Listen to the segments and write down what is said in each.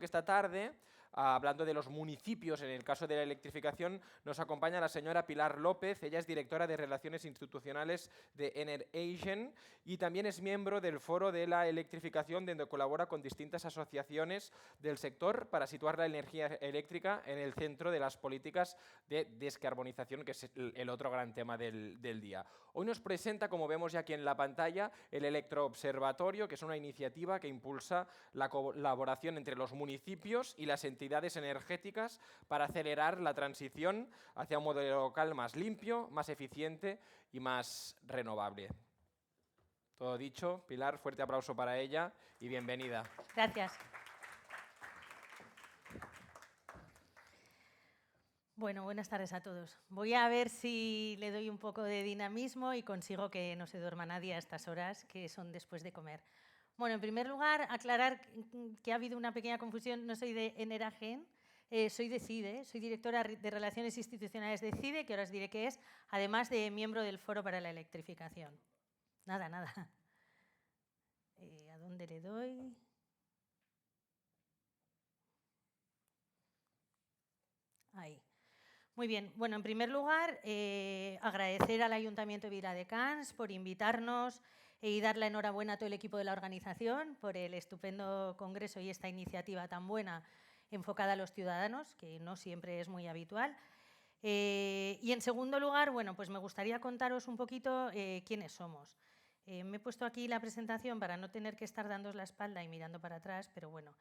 Esta tarde, hablando de los municipios, en el caso de la electrificación, nos acompaña la señora Pilar López. Ella es directora de Relaciones Institucionales de EnerAsian y también es miembro del Foro de la Electrificación, donde colabora con distintas asociaciones del sector para situar la energía eléctrica en el centro de las políticas de descarbonización, que es el otro gran tema del día. Hoy nos presenta, como vemos ya aquí en la pantalla, el Electroobservatorio, que es una iniciativa que impulsa la colaboración entre los municipios y las entidades energéticas para acelerar la transición hacia un modelo local más limpio, más eficiente y más renovable. Todo dicho, Pilar, fuerte aplauso para ella y bienvenida. Gracias. Bueno, buenas tardes a todos. Voy a ver si le doy un poco de dinamismo y consigo que no se duerma nadie a estas horas, que son después de comer. Bueno, en primer lugar, aclarar que ha habido una pequeña confusión. No soy de EnerAsian, soy de CIDE, soy directora de Relaciones Institucionales de CIDE, que ahora os diré qué es, además de miembro del Foro para la Electrificación. Nada. ¿A dónde le doy? Ahí. Muy bien. Bueno, en primer lugar, agradecer al Ayuntamiento de Viladecans por invitarnos y dar la enhorabuena a todo el equipo de la organización por el estupendo congreso y esta iniciativa tan buena enfocada a los ciudadanos, que no siempre es muy habitual. Y en segundo lugar, bueno, pues me gustaría contaros un poquito quiénes somos. Me he puesto aquí la presentación para no tener que estar dándos la espalda y mirando para atrás, pero bueno.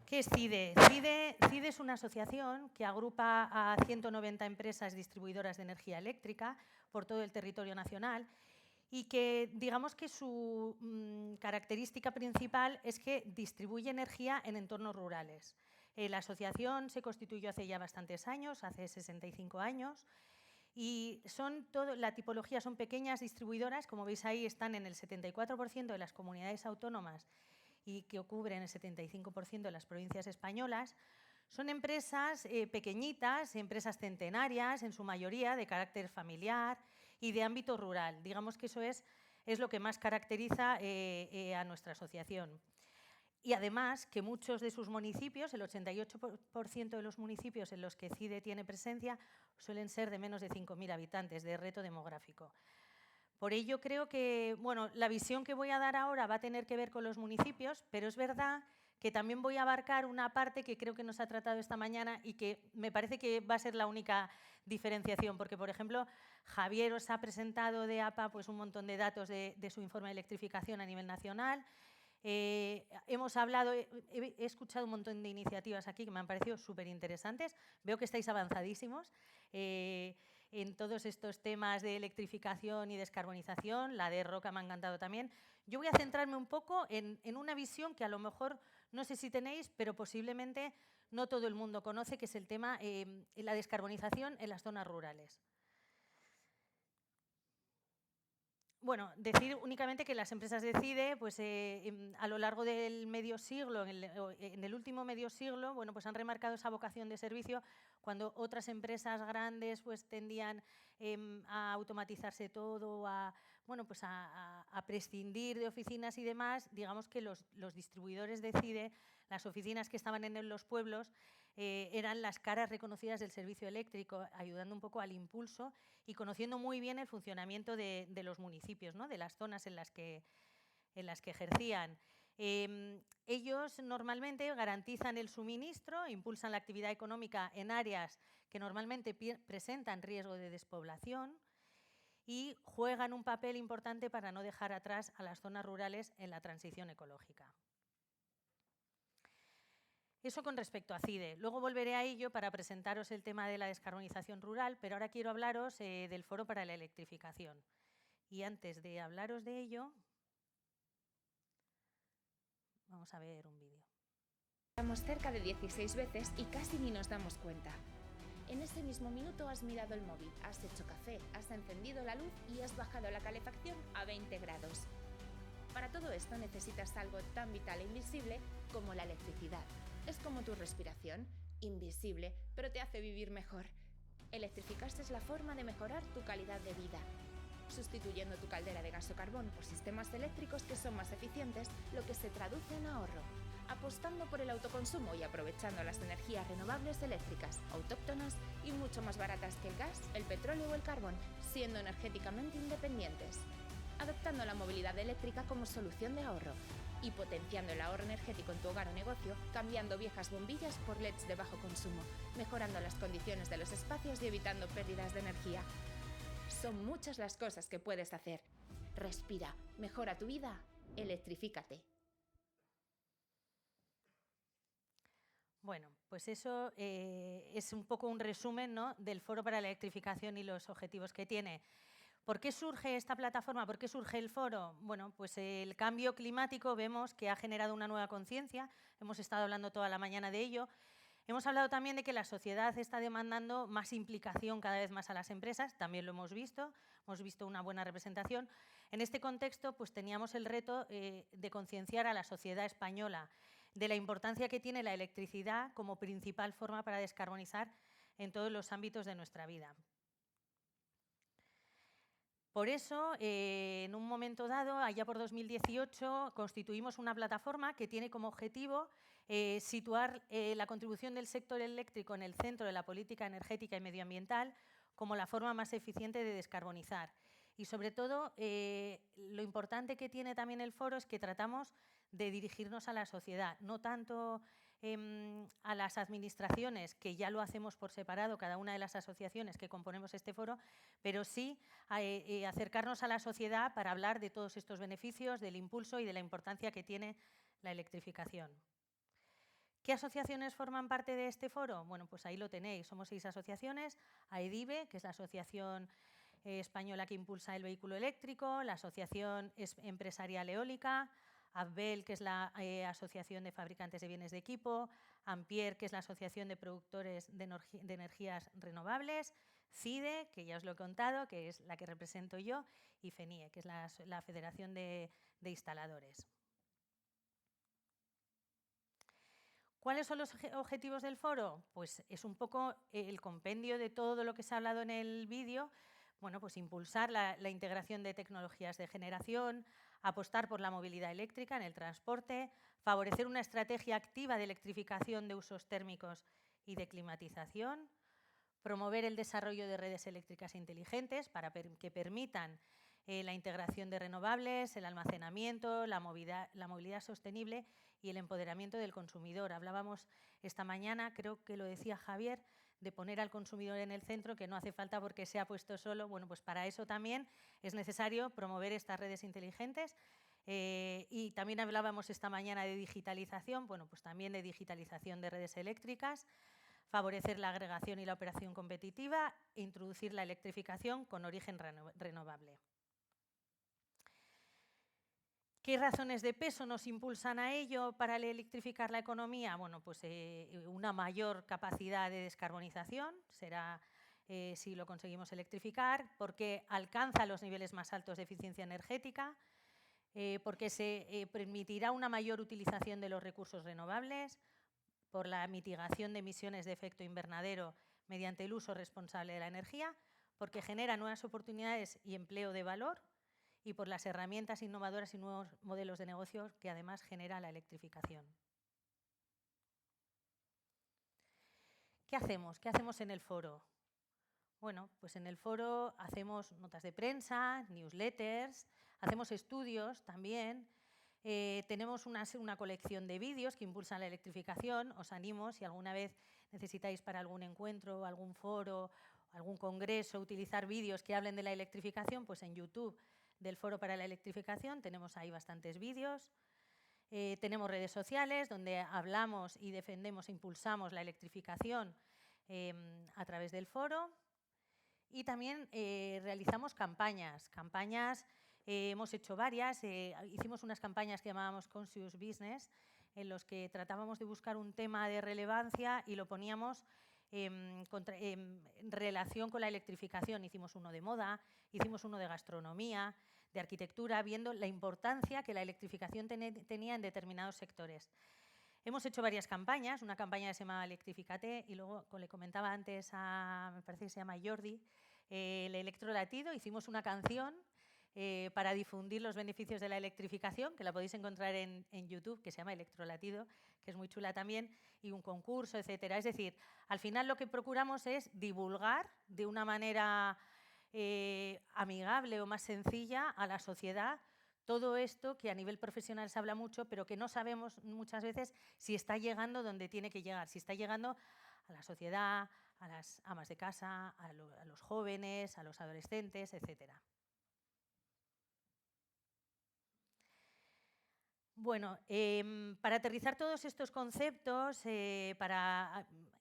¿Qué es CIDE? CIDE es una asociación que agrupa a 190 empresas distribuidoras de energía eléctrica por todo el territorio nacional y que, digamos que su característica principal es que distribuye energía en entornos rurales. La asociación se constituyó hace ya bastantes años, hace 65 años, y la tipología son pequeñas distribuidoras, como veis ahí están en el 74% de las comunidades autónomas y que cubren el 75% de las provincias españolas. Son empresas pequeñitas, empresas centenarias, en su mayoría de carácter familiar y de ámbito rural. Digamos que eso es lo que más caracteriza a nuestra asociación. Y además que muchos de sus municipios, el 88% de los municipios en los que CIDE tiene presencia, suelen ser de menos de 5.000 habitantes, de reto demográfico. Por ello creo que la visión que voy a dar ahora va a tener que ver con los municipios, pero es verdad que también voy a abarcar una parte que creo que nos ha tratado esta mañana y que me parece que va a ser la única diferenciación, porque, por ejemplo, Javier os ha presentado de APA pues, un montón de datos de su informe de electrificación a nivel nacional. Hemos hablado, he escuchado un montón de iniciativas aquí que me han parecido súper interesantes. Veo que estáis avanzadísimos en todos estos temas de electrificación y descarbonización. La de Roca me ha encantado también. Yo voy a centrarme un poco en una visión que a lo mejor no sé si tenéis, pero posiblemente no todo el mundo conoce, que es el tema de la descarbonización en las zonas rurales. Bueno, decir únicamente que las empresas de CIDE, pues, a lo largo del medio siglo, en el último medio siglo, bueno, pues han remarcado esa vocación de servicio cuando otras empresas grandes pues, tendían a automatizarse todo, a prescindir de oficinas y demás. Digamos que los distribuidores de CIDE, las oficinas que estaban en los pueblos, eran las caras reconocidas del servicio eléctrico, ayudando un poco al impulso y conociendo muy bien el funcionamiento de los municipios, ¿no? De las zonas en las que ejercían. Ellos normalmente garantizan el suministro, impulsan la actividad económica en áreas que normalmente presentan riesgo de despoblación y juegan un papel importante para no dejar atrás a las zonas rurales en la transición ecológica. Eso con respecto a CIDE. Luego volveré a ello para presentaros el tema de la descarbonización rural, pero ahora quiero hablaros del Foro para la Electrificación. Y antes de hablaros de ello, vamos a ver un vídeo. Estamos cerca de 16 veces y casi ni nos damos cuenta. En ese mismo minuto has mirado el móvil, has hecho café, has encendido la luz y has bajado la calefacción a 20 grados. Para todo esto necesitas algo tan vital e invisible como la electricidad. Es como tu respiración, invisible, pero te hace vivir mejor. Electrificarse es la forma de mejorar tu calidad de vida. Sustituyendo tu caldera de gas o carbón por sistemas eléctricos que son más eficientes, lo que se traduce en ahorro. apostando por el autoconsumo y aprovechando las energías renovables eléctricas, autóctonas y mucho más baratas que el gas, el petróleo o el carbón, siendo energéticamente independientes. Adoptando la movilidad eléctrica como solución de ahorro y potenciando el ahorro energético en tu hogar o negocio, cambiando viejas bombillas por LEDs de bajo consumo, mejorando las condiciones de los espacios y evitando pérdidas de energía. Son muchas las cosas que puedes hacer. Respira, mejora tu vida, electrifícate. Bueno, pues eso es un poco un resumen, ¿no?, del Foro para la Electrificación y los objetivos que tiene. ¿Por qué surge esta plataforma? ¿Por qué surge el foro? Bueno, pues el cambio climático vemos que ha generado una nueva conciencia, hemos estado hablando toda la mañana de ello. Hemos hablado también de que la sociedad está demandando más implicación cada vez más a las empresas, también lo hemos visto una buena representación. En este contexto, pues teníamos el reto de concienciar a la sociedad española de la importancia que tiene la electricidad como principal forma para descarbonizar en todos los ámbitos de nuestra vida. Por eso, en un momento dado, allá por 2018, constituimos una plataforma que tiene como objetivo situar la contribución del sector eléctrico en el centro de la política energética y medioambiental como la forma más eficiente de descarbonizar. Y sobre todo, lo importante que tiene también el foro es que tratamos de dirigirnos a la sociedad, no tanto a las administraciones, que ya lo hacemos por separado, cada una de las asociaciones que componemos este foro, pero sí acercarnos a la sociedad para hablar de todos estos beneficios, del impulso y de la importancia que tiene la electrificación. ¿Qué asociaciones forman parte de este foro? Bueno, pues ahí lo tenéis, somos 6 asociaciones: AEDIVE, que es la asociación española que impulsa el vehículo eléctrico, la Asociación Empresarial Eólica, ABBEL, que es la Asociación de Fabricantes de Bienes de Equipo, Ampere, que es la Asociación de Productores de Energías Renovables, CIDE, que ya os lo he contado, que es la que represento yo, y FENIE, que es la Federación de Instaladores. ¿Cuáles son los objetivos del foro? Pues es un poco el compendio de todo lo que se ha hablado en el vídeo. Bueno, pues impulsar la integración de tecnologías de generación, apostar por la movilidad eléctrica en el transporte, favorecer una estrategia activa de electrificación de usos térmicos y de climatización, promover el desarrollo de redes eléctricas inteligentes para que permitan la integración de renovables, el almacenamiento, la movilidad sostenible y el empoderamiento del consumidor. Hablábamos esta mañana, creo que lo decía Javier, de poner al consumidor en el centro, que no hace falta porque se ha puesto solo. Bueno, pues para eso también es necesario promover estas redes inteligentes. Y también hablábamos esta mañana de digitalización, bueno, pues también de digitalización de redes eléctricas, favorecer la agregación y la operación competitiva e introducir la electrificación con origen renovable. ¿Qué razones de peso nos impulsan a ello para electrificar la economía? Bueno, pues una mayor capacidad de descarbonización será si lo conseguimos electrificar, porque alcanza los niveles más altos de eficiencia energética, porque se permitirá una mayor utilización de los recursos renovables, por la mitigación de emisiones de efecto invernadero mediante el uso responsable de la energía, porque genera nuevas oportunidades y empleo de valor, y por las herramientas innovadoras y nuevos modelos de negocio que además genera la electrificación. ¿Qué hacemos? ¿Qué hacemos en el foro? Bueno, pues en el foro hacemos notas de prensa, newsletters, hacemos estudios también. Tenemos una colección de vídeos que impulsan la electrificación. Os animo, si alguna vez necesitáis para algún encuentro, algún foro, algún congreso, utilizar vídeos que hablen de la electrificación, pues en YouTube del Foro para la Electrificación tenemos ahí bastantes vídeos. Tenemos redes sociales donde hablamos y defendemos e impulsamos la electrificación a través del foro. Y también realizamos campañas. Hemos hecho varias. Hicimos unas campañas que llamábamos Conscious Business, en los que tratábamos de buscar un tema de relevancia y lo poníamos en relación con la electrificación. Hicimos uno de moda, hicimos uno de gastronomía, de arquitectura, viendo la importancia que la electrificación tenía en determinados sectores. Hemos hecho varias campañas, una campaña que se llama Electrifícate, y luego, como le comentaba antes me parece que se llama Jordi, el electrolatido. Hicimos una canción para difundir los beneficios de la electrificación, que la podéis encontrar en YouTube, que se llama Electrolatido, que es muy chula también, y un concurso, etcétera. Es decir, al final lo que procuramos es divulgar de una manera amigable o más sencilla a la sociedad todo esto que a nivel profesional se habla mucho, pero que no sabemos muchas veces si está llegando donde tiene que llegar, si está llegando a la sociedad, a las amas de casa, a los jóvenes, a los adolescentes, etcétera. Bueno, para aterrizar todos estos conceptos,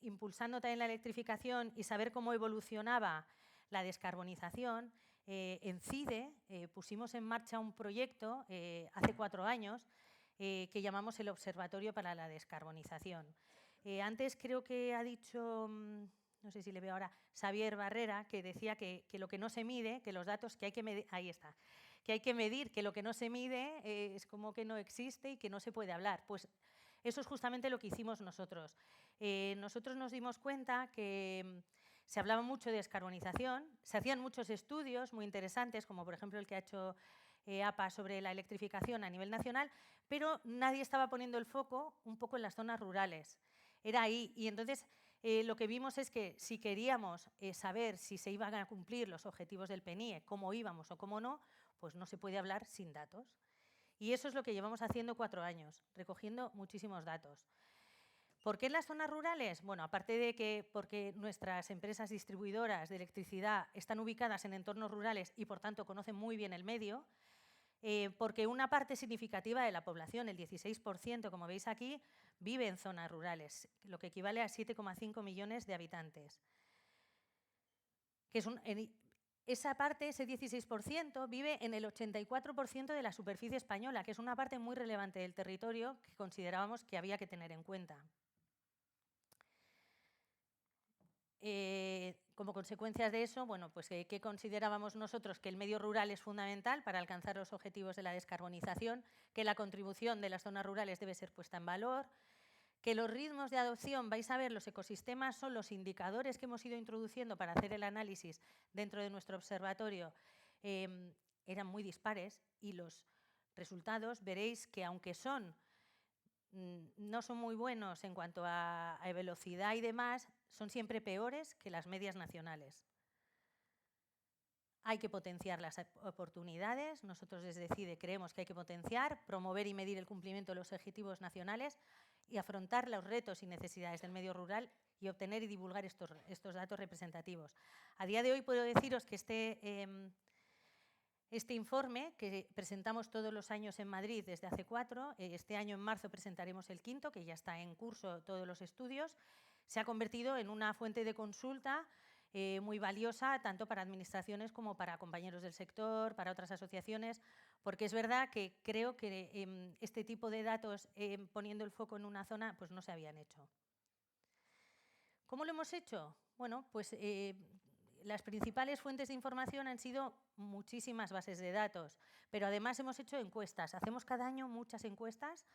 impulsando también la electrificación y saber cómo evolucionaba la descarbonización, en CIDE pusimos en marcha un proyecto hace 4 años que llamamos el Observatorio para la Descarbonización. Antes creo que ha dicho, no sé si le veo ahora, Xavier Barrera, que decía que lo que no se mide, que los datos que hay que medir, ahí está, que hay que medir, que lo que no se mide es como que no existe y que no se puede hablar. Pues eso es justamente lo que hicimos nosotros. Nosotros nos dimos cuenta que se hablaba mucho de descarbonización, se hacían muchos estudios muy interesantes, como por ejemplo el que ha hecho APA sobre la electrificación a nivel nacional, pero nadie estaba poniendo el foco un poco en las zonas rurales. Era ahí. Y entonces lo que vimos es que si queríamos saber si se iban a cumplir los objetivos del PNIE, cómo íbamos o cómo no, pues no se puede hablar sin datos. Y eso es lo que llevamos haciendo 4 años, recogiendo muchísimos datos. ¿Por qué en las zonas rurales? Bueno, aparte de que porque nuestras empresas distribuidoras de electricidad están ubicadas en entornos rurales y, por tanto, conocen muy bien el medio, porque una parte significativa de la población, el 16%, como veis aquí, vive en zonas rurales, lo que equivale a 7,5 millones de habitantes. Esa parte, ese 16%, vive en el 84% de la superficie española, que es una parte muy relevante del territorio que considerábamos que había que tener en cuenta. Como consecuencias de eso, bueno, pues ¿qué considerábamos nosotros? Que el medio rural es fundamental para alcanzar los objetivos de la descarbonización, que la contribución de las zonas rurales debe ser puesta en valor, que los ritmos de adopción, vais a ver, los ecosistemas son los indicadores que hemos ido introduciendo para hacer el análisis dentro de nuestro observatorio, eran muy dispares y los resultados veréis que aunque no son muy buenos en cuanto a velocidad y demás, son siempre peores que las medias nacionales. Hay que potenciar las oportunidades. Nosotros desde CIDE creemos que hay que potenciar, promover y medir el cumplimiento de los objetivos nacionales y afrontar los retos y necesidades del medio rural y obtener y divulgar estos datos representativos. A día de hoy puedo deciros que este informe, que presentamos todos los años en Madrid desde hace 4, este año en marzo presentaremos el 5º, que ya está en curso todos los estudios, se ha convertido en una fuente de consulta muy valiosa tanto para administraciones como para compañeros del sector, para otras asociaciones, porque es verdad que creo que este tipo de datos poniendo el foco en una zona pues no se habían hecho. ¿Cómo lo hemos hecho? Bueno, pues las principales fuentes de información han sido muchísimas bases de datos, pero además hemos hecho encuestas. Hacemos cada año muchas encuestas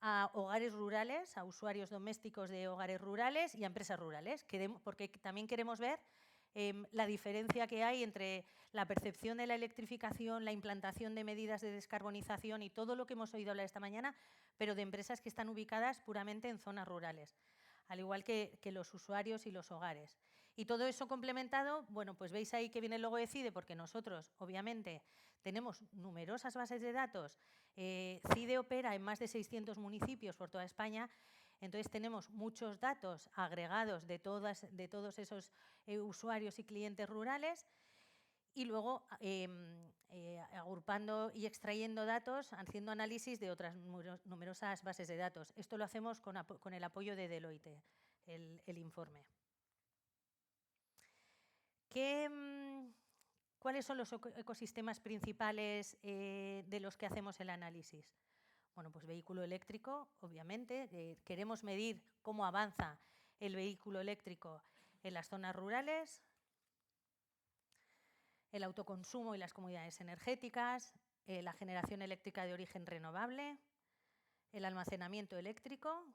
a hogares rurales, a usuarios domésticos de hogares rurales y a empresas rurales, porque también queremos ver la diferencia que hay entre la percepción de la electrificación, la implantación de medidas de descarbonización y todo lo que hemos oído hablar esta mañana, pero de empresas que están ubicadas puramente en zonas rurales, al igual que los usuarios y los hogares. Y todo eso complementado, bueno, pues veis ahí que viene el logo de CIDE, porque nosotros, obviamente, tenemos numerosas bases de datos. CIDE opera en más de 600 municipios por toda España, entonces tenemos muchos datos agregados de todos esos usuarios y clientes rurales y luego agrupando y extrayendo datos, haciendo análisis de otras numerosas bases de datos. Esto lo hacemos con el apoyo de Deloitte, el informe. ¿Cuáles son los ecosistemas principales de los que hacemos el análisis? Bueno, pues vehículo eléctrico, obviamente. Queremos medir cómo avanza el vehículo eléctrico en las zonas rurales, el autoconsumo y las comunidades energéticas, la generación eléctrica de origen renovable, el almacenamiento eléctrico,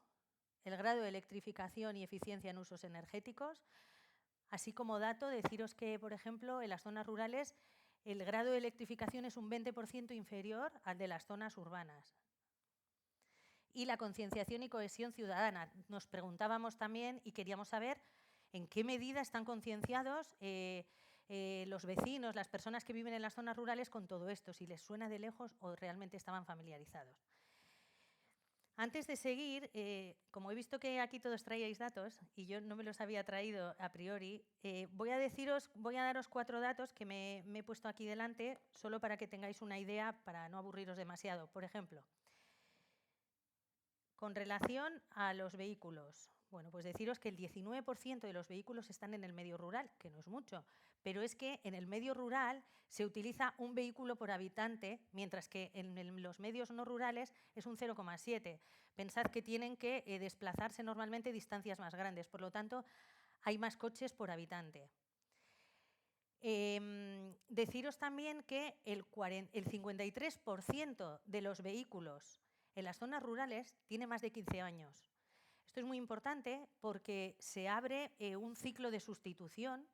el grado de electrificación y eficiencia en usos energéticos. Así como dato, deciros que, por ejemplo, en las zonas rurales el grado de electrificación es un 20% inferior al de las zonas urbanas. Y la concienciación y cohesión ciudadana. Nos preguntábamos también y queríamos saber en qué medida están concienciados los vecinos, las personas que viven en las zonas rurales con todo esto, si les suena de lejos o realmente estaban familiarizados. Antes de seguir, como he visto que aquí todos traíais datos y yo no me los había traído a priori, voy a daros 4 datos que me he puesto aquí delante solo para que tengáis una idea, para no aburriros demasiado. Por ejemplo, con relación a los vehículos. Bueno, pues deciros que el 19% de los vehículos están en el medio rural, que no es mucho, pero es que en el medio rural se utiliza un vehículo por habitante, mientras que en los medios no rurales es un 0,7. Pensad que tienen que desplazarse normalmente distancias más grandes, por lo tanto, hay más coches por habitante. Deciros también que el 53% de los vehículos en las zonas rurales tiene más de 15 años. Esto es muy importante porque se abre un ciclo de sustitución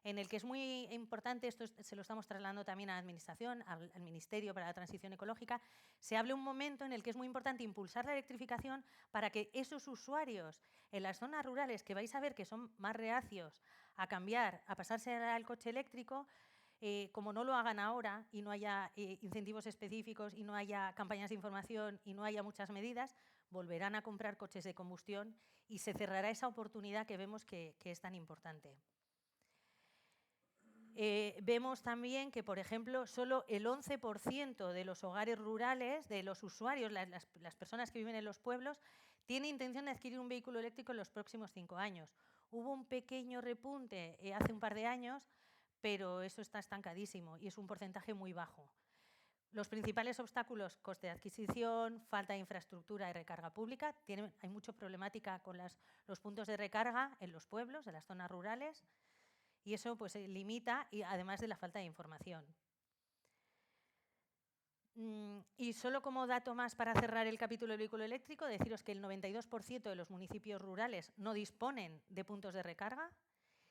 en el que es muy importante, esto se lo estamos trasladando también a la Administración, al Ministerio para la Transición Ecológica, se abre un momento en el que es muy importante impulsar la electrificación para que esos usuarios en las zonas rurales, que vais a ver que son más reacios a cambiar, a pasarse al coche eléctrico, como no lo hagan ahora y no haya incentivos específicos y no haya campañas de información y no haya muchas medidas, volverán a comprar coches de combustión y se cerrará esa oportunidad que vemos que es tan importante. Vemos también que, por ejemplo, solo el 11% de los hogares rurales, de los usuarios, las personas que viven en los pueblos, tiene intención de adquirir un vehículo eléctrico en los próximos 5 años. Hubo un pequeño repunte hace un par de años, pero eso está estancadísimo y es un porcentaje muy bajo. Los principales obstáculos, coste de adquisición, falta de infraestructura de recarga pública. Hay mucha problemática con los puntos de recarga en los pueblos, de las zonas rurales, y eso pues limita, y además de la falta de información. Y solo como dato más para cerrar el capítulo del vehículo eléctrico, deciros que el 92% de los municipios rurales no disponen de puntos de recarga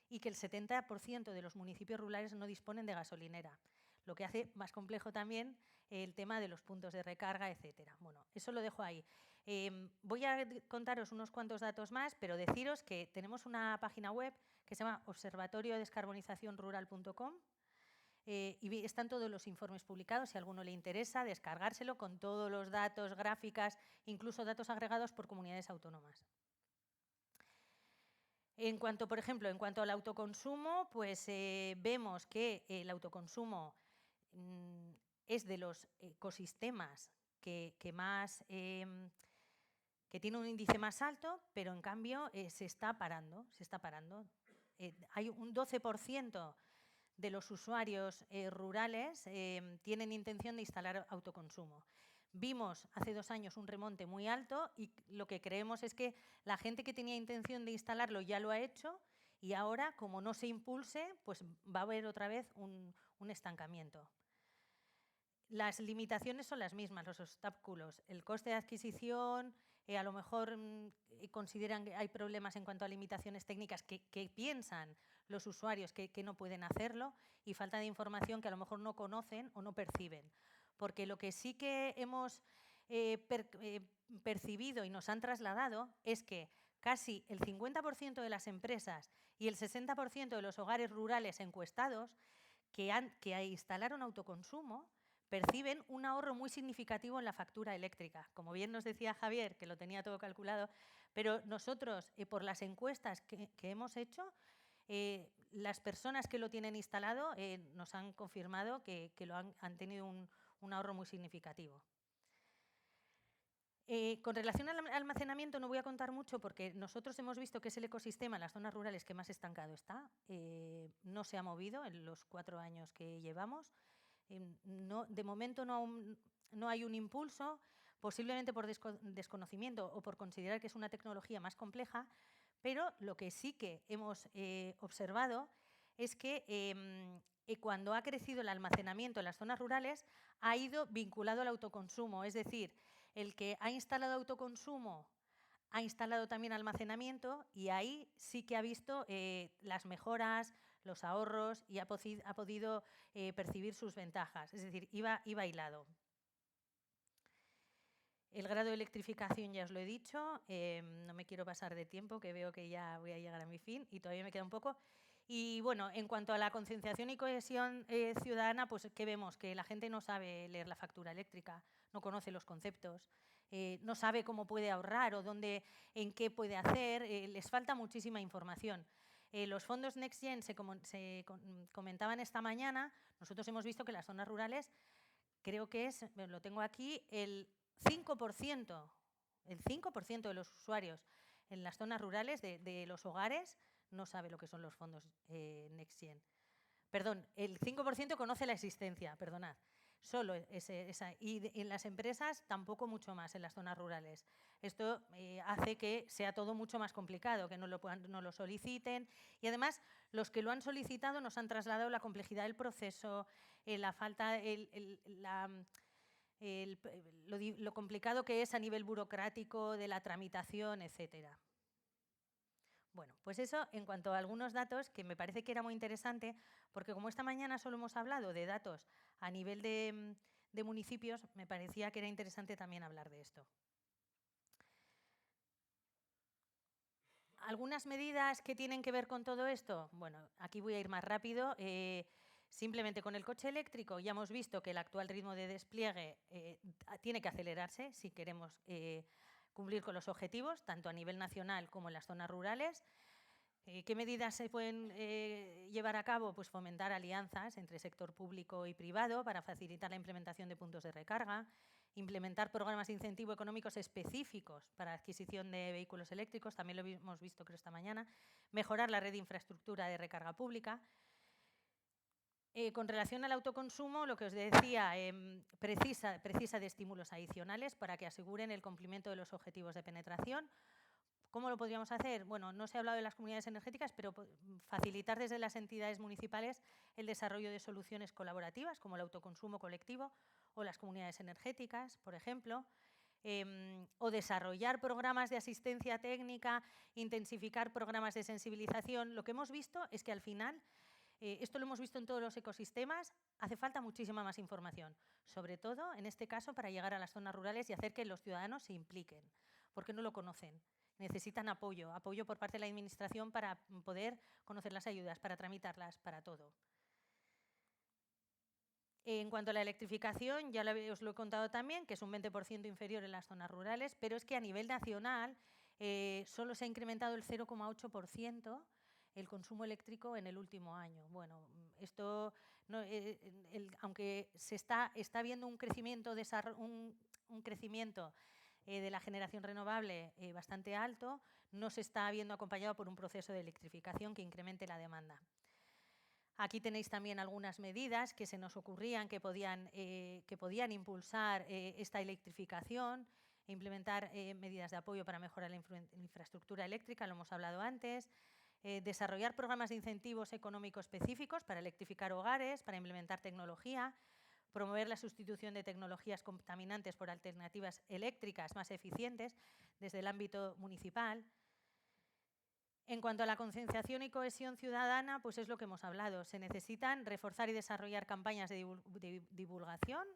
y que el 70% de los municipios rurales no disponen de gasolinera, lo que hace más complejo también el tema de los puntos de recarga, etcétera. Bueno, eso lo dejo ahí. Voy a contaros unos cuantos datos más, pero deciros que tenemos una página web que se llama observatoriodescarbonizacionrural.com y están todos los informes publicados, si a alguno le interesa, descargárselo con todos los datos, gráficas, incluso datos agregados por comunidades autónomas. En cuanto, por ejemplo, en cuanto al autoconsumo, pues vemos que el autoconsumo es de los ecosistemas que tiene un índice más alto, pero en cambio se está parando. Hay un 12% de los usuarios rurales tienen intención de instalar autoconsumo. Vimos hace 2 años un remonte muy alto y lo que creemos es que la gente que tenía intención de instalarlo ya lo ha hecho y ahora, como no se impulse, pues va a haber otra vez un estancamiento. Las limitaciones son las mismas, los obstáculos. El coste de adquisición, a lo mejor consideran que hay problemas en cuanto a limitaciones técnicas que piensan los usuarios que no pueden hacerlo y falta de información que a lo mejor no conocen o no perciben. Porque lo que sí que hemos percibido y nos han trasladado es que casi el 50% de las empresas y el 60% de los hogares rurales encuestados que instalaron autoconsumo perciben un ahorro muy significativo en la factura eléctrica. Como bien nos decía Javier, que lo tenía todo calculado, pero nosotros, por las encuestas que hemos hecho, las personas que lo tienen instalado nos han confirmado que han tenido un ahorro muy significativo. Con relación al almacenamiento no voy a contar mucho porque nosotros hemos visto que es el ecosistema en las zonas rurales que más estancado está. No se ha movido en los 4 años que llevamos. De momento no hay un impulso, posiblemente por desconocimiento o por considerar que es una tecnología más compleja, pero lo que sí que hemos observado es que cuando ha crecido el almacenamiento en las zonas rurales ha ido vinculado al autoconsumo, es decir, el que ha instalado autoconsumo ha instalado también almacenamiento y ahí sí que ha visto las mejoras, los ahorros y ha podido percibir sus ventajas. Es decir, iba hilado. El grado de electrificación ya os lo he dicho, no me quiero pasar de tiempo, que veo que ya voy a llegar a mi fin y todavía me queda un poco. Y bueno, en cuanto a la concienciación y cohesión ciudadana, pues ¿qué vemos? Que la gente no sabe leer la factura eléctrica, no conoce los conceptos, no sabe cómo puede ahorrar o dónde, en qué puede hacer, les falta muchísima información. Los fondos Next Gen se comentaban esta mañana, nosotros hemos visto que las zonas rurales, creo que es, lo tengo aquí, el 5% de los usuarios en las zonas rurales de los hogares no sabe lo que son los fondos Next Gen. Perdón, el 5% conoce la existencia, perdonad. Solo esa. Y en las empresas tampoco mucho más en las zonas rurales. Esto hace que sea todo mucho más complicado, que no lo soliciten. Y además, los que lo han solicitado nos han trasladado la complejidad del proceso, la falta, lo complicado que es a nivel burocrático de la tramitación, etcétera. Bueno, pues eso en cuanto a algunos datos que me parece que era muy interesante, porque como esta mañana solo hemos hablado de datos a nivel de municipios, me parecía que era interesante también hablar de esto. ¿Algunas medidas que tienen que ver con todo esto? Bueno, aquí voy a ir más rápido. Simplemente con el coche eléctrico ya hemos visto que el actual ritmo de despliegue tiene que acelerarse si queremos cumplir con los objetivos, tanto a nivel nacional como en las zonas rurales. ¿Qué medidas se pueden llevar a cabo? Pues fomentar alianzas entre sector público y privado para facilitar la implementación de puntos de recarga, implementar programas de incentivo económicos específicos para la adquisición de vehículos eléctricos, también lo hemos visto creo esta mañana, mejorar la red de infraestructura de recarga pública. Con relación al autoconsumo, lo que os decía, precisa de estímulos adicionales para que aseguren el cumplimiento de los objetivos de penetración. ¿Cómo lo podríamos hacer? Bueno, no se ha hablado de las comunidades energéticas, pero facilitar desde las entidades municipales el desarrollo de soluciones colaborativas, como el autoconsumo colectivo o las comunidades energéticas, por ejemplo. O desarrollar programas de asistencia técnica, intensificar programas de sensibilización. Lo que hemos visto es que al final, esto lo hemos visto en todos los ecosistemas, hace falta muchísima más información, sobre todo en este caso para llegar a las zonas rurales y hacer que los ciudadanos se impliquen, porque no lo conocen. Necesitan apoyo por parte de la Administración para poder conocer las ayudas, para tramitarlas, para todo. En cuanto a la electrificación, ya os lo he contado también, que es un 20% inferior en las zonas rurales, pero es que a nivel nacional solo se ha incrementado el 0,8% el consumo eléctrico en el último año. Bueno, esto, no, aunque se está viendo un crecimiento de la generación renovable bastante alto, no se está viendo acompañado por un proceso de electrificación que incremente la demanda. Aquí tenéis también algunas medidas que se nos ocurrían que podían impulsar esta electrificación e implementar medidas de apoyo para mejorar la infraestructura eléctrica, lo hemos hablado antes. Desarrollar programas de incentivos económicos específicos para electrificar hogares, para implementar tecnología, promover la sustitución de tecnologías contaminantes por alternativas eléctricas más eficientes desde el ámbito municipal. En cuanto a la concienciación y cohesión ciudadana, pues es lo que hemos hablado. Se necesitan reforzar y desarrollar campañas de divulgación,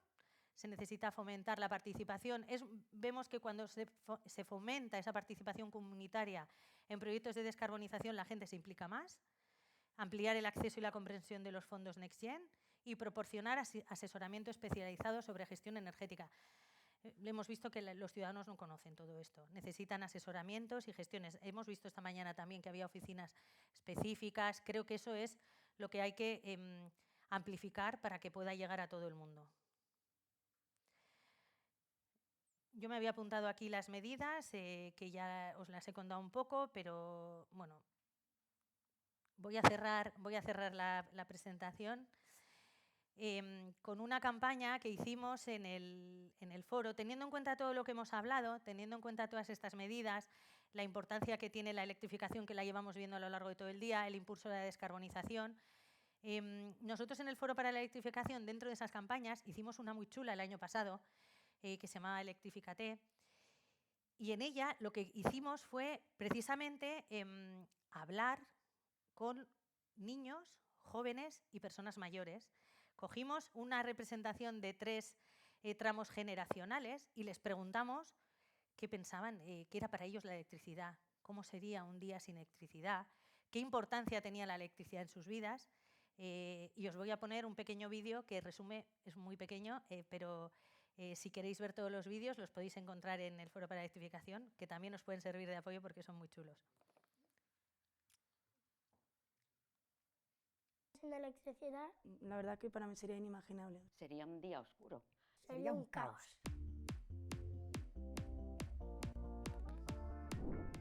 se necesita fomentar la participación. Vemos que cuando se fomenta esa participación comunitaria en proyectos de descarbonización, la gente se implica más. Ampliar el acceso y la comprensión de los fondos Next Gen y proporcionar asesoramiento especializado sobre gestión energética. Hemos visto que los ciudadanos no conocen todo esto, necesitan asesoramientos y gestiones. Hemos visto esta mañana también que había oficinas específicas. Creo que eso es lo que hay que amplificar para que pueda llegar a todo el mundo. Yo me había apuntado aquí las medidas, que ya os las he contado un poco, pero bueno, voy a cerrar la presentación con una campaña que hicimos en el foro, teniendo en cuenta todo lo que hemos hablado, teniendo en cuenta todas estas medidas, la importancia que tiene la electrificación, que la llevamos viendo a lo largo de todo el día, el impulso de la descarbonización. Nosotros en el Foro para la Electrificación, dentro de esas campañas, hicimos una muy chula el año pasado, que se llamaba Electrifícate, y en ella lo que hicimos fue precisamente hablar con niños, jóvenes y personas mayores. Cogimos una representación de 3 tramos generacionales y les preguntamos qué pensaban, qué era para ellos la electricidad, cómo sería un día sin electricidad, qué importancia tenía la electricidad en sus vidas. Y os voy a poner un pequeño vídeo que resume, es muy pequeño, pero si queréis ver todos los vídeos los podéis encontrar en el Foro para la Electrificación, que también os pueden servir de apoyo porque son muy chulos. Sin electricidad La verdad que para mí sería inimaginable. Sería un día oscuro. sería un caos.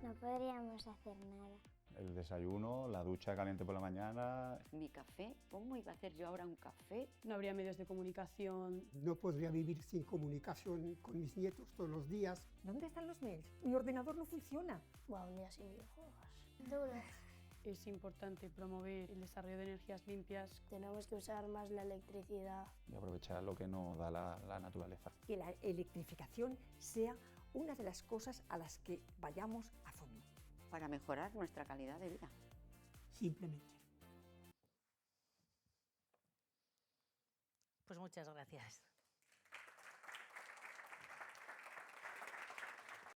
No podríamos hacer nada. El desayuno, la ducha caliente por la mañana. Mi café, ¿cómo iba a hacer yo ahora un café? No habría medios de comunicación. No podría vivir sin comunicación con mis nietos todos los días. ¿Dónde están los mails? Mi ordenador no funciona. Wow, un día sin videojuegos. Duro. Es importante promover el desarrollo de energías limpias. Tenemos que usar más la electricidad. Y aprovechar lo que nos da la naturaleza. Que la electrificación sea una de las cosas a las que vayamos a fondo. Para mejorar nuestra calidad de vida. Simplemente. Pues muchas gracias.